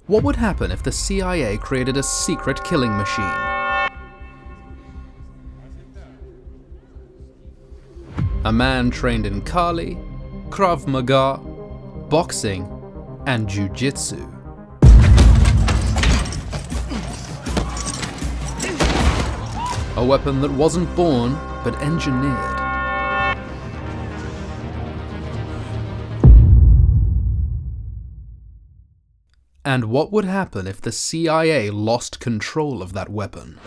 What would happen if the CIA created a secret killing machine? A man trained in Kali, Krav Maga, boxing, and Jiu-Jitsu. A weapon that wasn't born, but engineered. And what would happen if the CIA lost control of that weapon?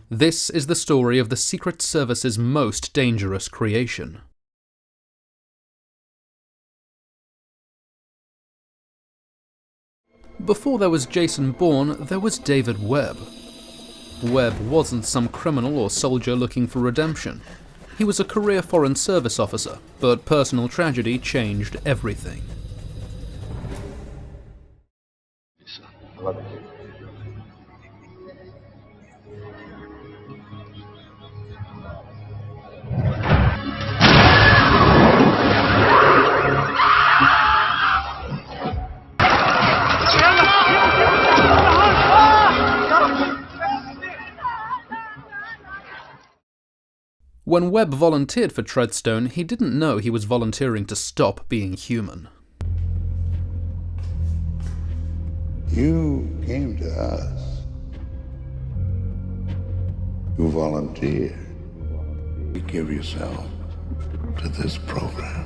This is the story of the Secret Service's most dangerous creation. Before there was Jason Bourne, there was David Webb. Webb wasn't some criminal or soldier looking for redemption. He was a career Foreign Service officer, but personal tragedy changed everything. When Webb volunteered for Treadstone, he didn't know he was volunteering to stop being human. You came to us. You volunteered. You give yourself to this program.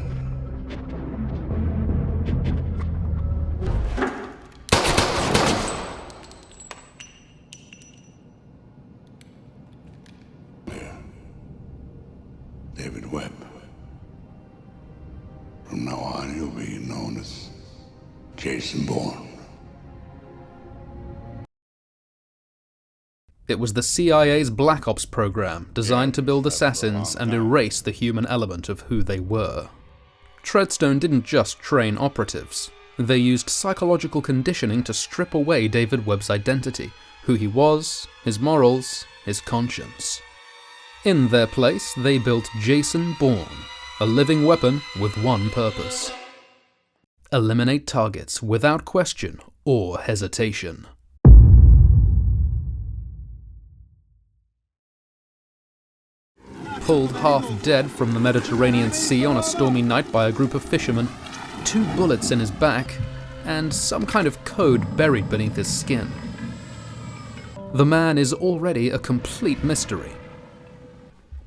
David Webb. From now on, you'll be known as Jason Bourne. It was the CIA's Black Ops program, designed to build assassins and erase the human element of who they were. Treadstone didn't just train operatives. They used psychological conditioning to strip away David Webb's identity, who he was, his morals, his conscience. In their place, they built Jason Bourne, a living weapon with one purpose: eliminate targets without question or hesitation. Pulled half dead from the Mediterranean Sea on a stormy night by a group of fishermen, 2 bullets in his back, and some kind of code buried beneath his skin. The man is already a complete mystery.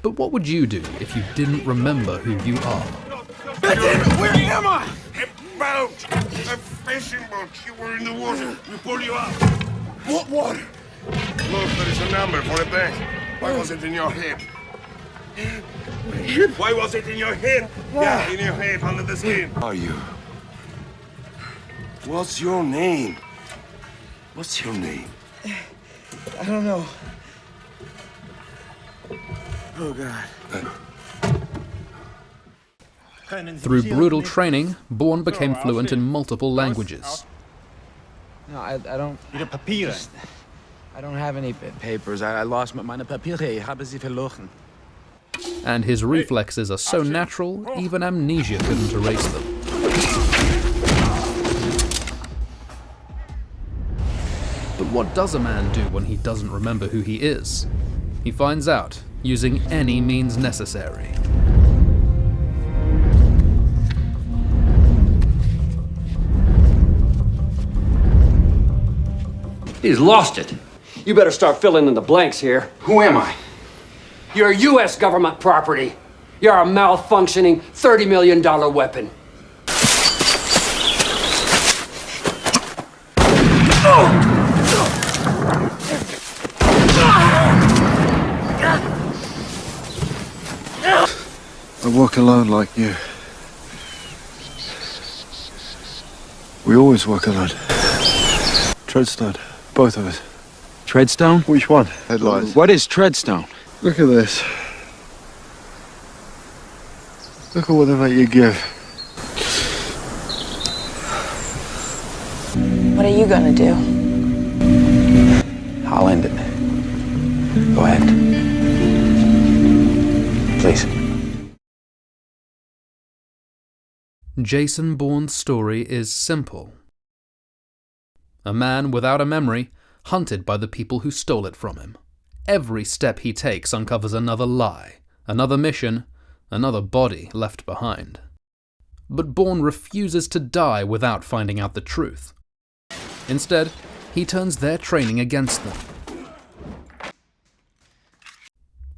But what would you do if you didn't remember who you are? Where am I? A boat! A fishing boat! You were in the water. We pulled you up. What water? Look, there is a number for a bank. Why was it in your head? Why was it in your head? Yeah, in your head, under the skin. Who are you? What's your name? What's your name? I don't know. Oh, God. Through brutal training, Bourne became fluent in multiple languages. No, I don't... I don't have any papers. I lost meine Papiere. Ich habe sie verloren. And his reflexes are so natural, even amnesia couldn't erase them. But what does a man do when he doesn't remember who he is? He finds out, using any means necessary. He's lost it. You better start filling in the blanks here. Who am I? You're U.S. government property. You're a malfunctioning $30 million weapon. I walk alone like you. We always walk alone. Treadstone, both of us. Treadstone? Which one? Headlights. What is Treadstone? Look at this. Look at what they make you give. What are you gonna do? I'll end it. Go ahead. Please. Jason Bourne's story is simple. A man without a memory, hunted by the people who stole it from him. Every step he takes uncovers another lie, another mission, another body left behind. But Bourne refuses to die without finding out the truth. Instead, he turns their training against them.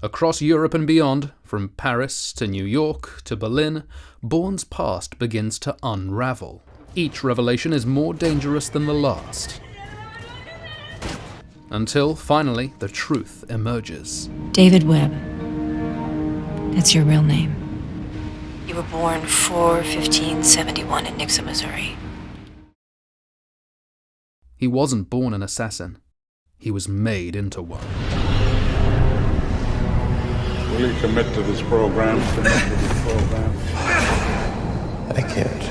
Across Europe and beyond, from Paris to New York to Berlin, Bourne's past begins to unravel. Each revelation is more dangerous than the last. Until, finally, the truth emerges. David Webb. That's your real name. You were born 4/15/71 in Nixa, Missouri. He wasn't born an assassin. He was made into one. Will you commit to this program? Commit to this program. I can't.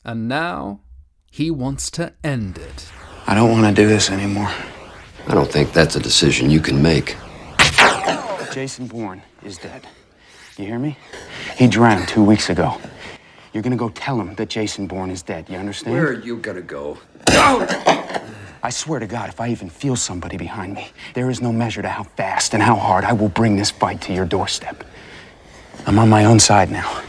And now, he wants to end it. I don't want to do this anymore. I don't think that's a decision you can make. Jason Bourne is dead. You hear me? He drowned 2 weeks ago. You're gonna go tell him that Jason Bourne is dead. You understand? Where are you gonna go? I swear to God, if I even feel somebody behind me, there is no measure to how fast and how hard I will bring this fight to your doorstep. I'm on my own side now.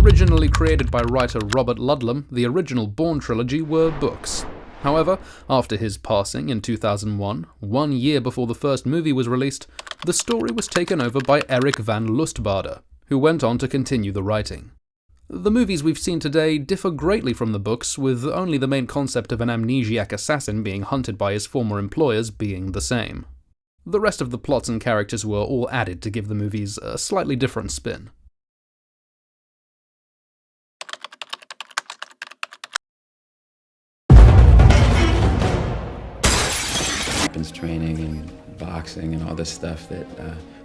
Originally created by writer Robert Ludlum, the original Bourne trilogy were books. However, after his passing in 2001, 1 year before the first movie was released, the story was taken over by Eric van Lustbader, who went on to continue the writing. The movies we've seen today differ greatly from the books, with only the main concept of an amnesiac assassin being hunted by his former employers being the same. The rest of the plots and characters were all added to give the movies a slightly different spin. Weapons training and boxing and all this stuff that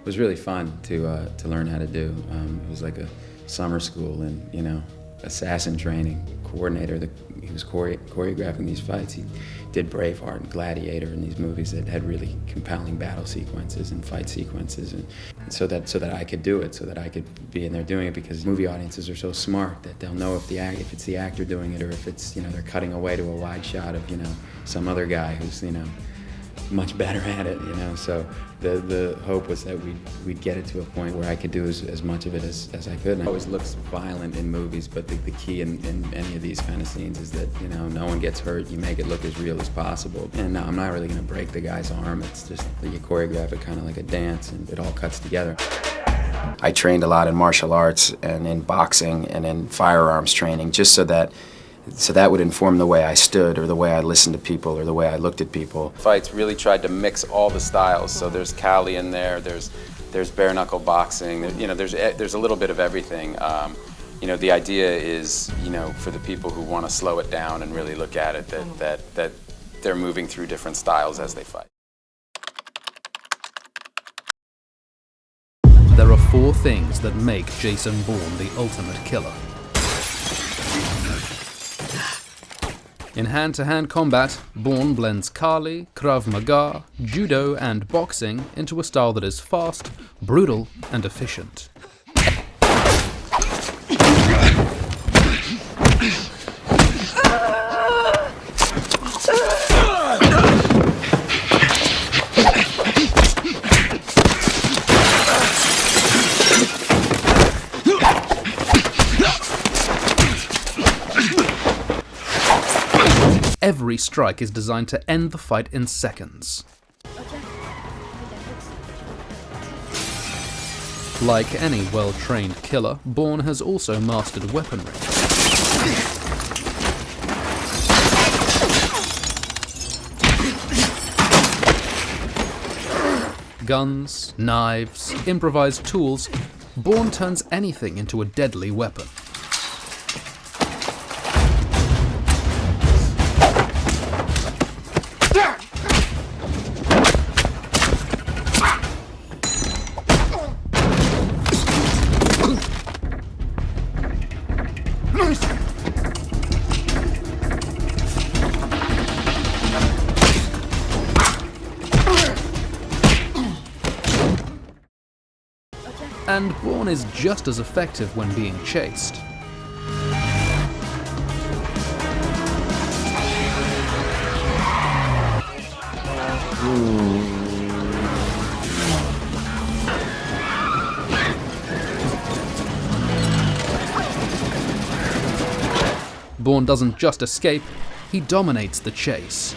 was really fun to learn how to do. It was like a summer school and, you know, assassin training coordinator. He was choreographing these fights. He did Braveheart and Gladiator and these movies that had really compelling battle sequences and fight sequences, and so that I could do it, so that I could be in there doing it, because movie audiences are so smart that they'll know if it's the actor doing it, or if it's, you know, they're cutting away to a wide shot of, you know, some other guy who's, you know, much better at it, you know. So the hope was that we'd get it to a point where I could do as much of it as I could. And it always looks violent in movies, but the key in any of these kind of scenes is that, you know, no one gets hurt. You make it look as real as possible. And no, I'm not really gonna break the guy's arm. It's just that you choreograph it kind of like a dance, and it all cuts together. I trained a lot in martial arts and in boxing and in firearms training, just so that would inform the way I stood, or the way I listened to people, or the way I looked at people. Fights really tried to mix all the styles. So there's Cali in there, there's bare knuckle boxing, you know, there's a little bit of everything. You know, the idea is, you know, for the people who want to slow it down and really look at it, that they're moving through different styles as they fight. There are 4 things that make Jason Bourne the ultimate killer. In hand-to-hand combat, Bourne blends Kali, Krav Maga, Judo and boxing into a style that is fast, brutal and efficient. Every strike is designed to end the fight in seconds. Like any well-trained killer, Bourne has also mastered weaponry. Guns, knives, improvised tools, Bourne turns anything into a deadly weapon. And Bourne is just as effective when being chased. Bourne doesn't just escape, he dominates the chase.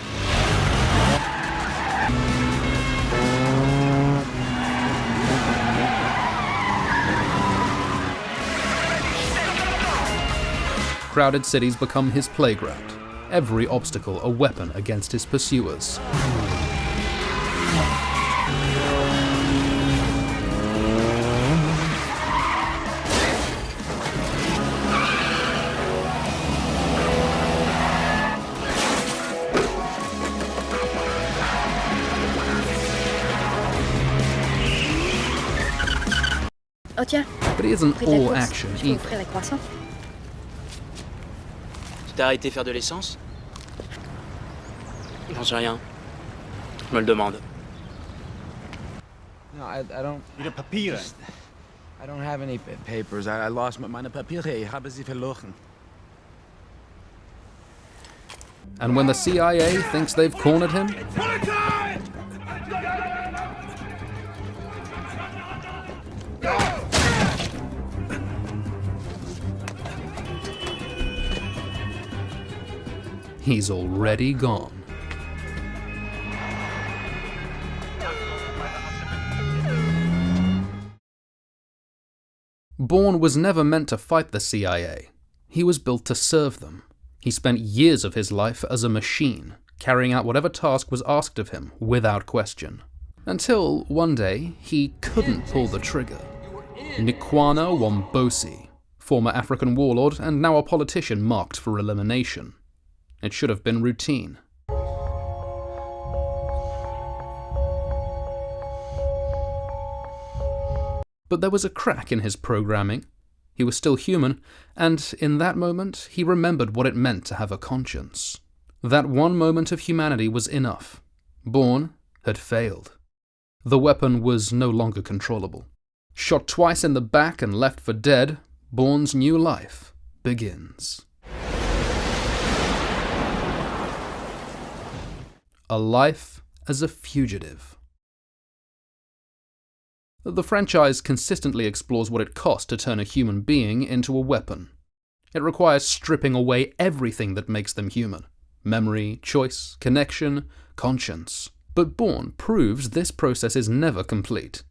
Crowded cities become his playground, every obstacle a weapon against his pursuers. Oh tiens, But he isn't all action je peux either. offrir la croissant. Tu t'es arrêté faire de l'essence? J'en sais rien. Je me le demande. No, I don't. Wieder Papiere. I don't have any papers. I lost meine Papiere. Ich habe sie verloren. And when the CIA thinks they've cornered him, he's already gone. Bourne was never meant to fight the CIA. He was built to serve them. He spent years of his life as a machine, carrying out whatever task was asked of him without question. Until, one day, he couldn't pull the trigger. Nkwana Wombosi, former African warlord and now a politician marked for elimination. It should have been routine. But there was a crack in his programming. He was still human, and in that moment, he remembered what it meant to have a conscience. That one moment of humanity was enough. Bourne had failed. The weapon was no longer controllable. Shot twice in the back and left for dead, Bourne's new life begins. A life as a fugitive. The franchise consistently explores what it costs to turn a human being into a weapon. It requires stripping away everything that makes them human: memory, choice, connection, conscience. But Bourne proves this process is never complete.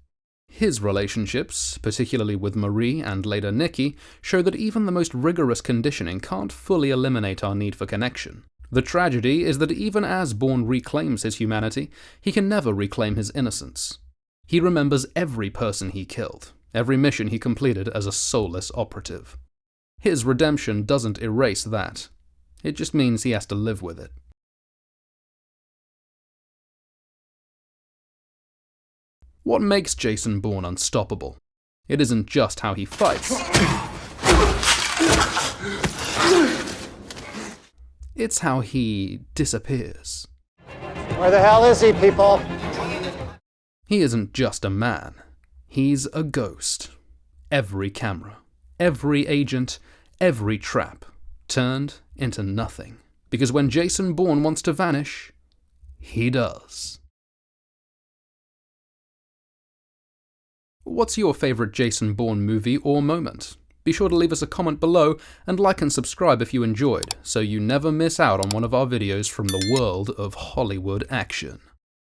His relationships, particularly with Marie and later Nikki, show that even the most rigorous conditioning can't fully eliminate our need for connection. The tragedy is that even as Bourne reclaims his humanity, he can never reclaim his innocence. He remembers every person he killed, every mission he completed as a soulless operative. His redemption doesn't erase that. It just means he has to live with it. What makes Jason Bourne unstoppable? It isn't just how he fights. It's how he disappears. Where the hell is he, people? He isn't just a man. He's a ghost. Every camera, every agent, every trap turned into nothing. Because when Jason Bourne wants to vanish, he does. What's your favourite Jason Bourne movie or moment? Be sure to leave us a comment below and like and subscribe if you enjoyed, so you never miss out on one of our videos from the world of Hollywood action.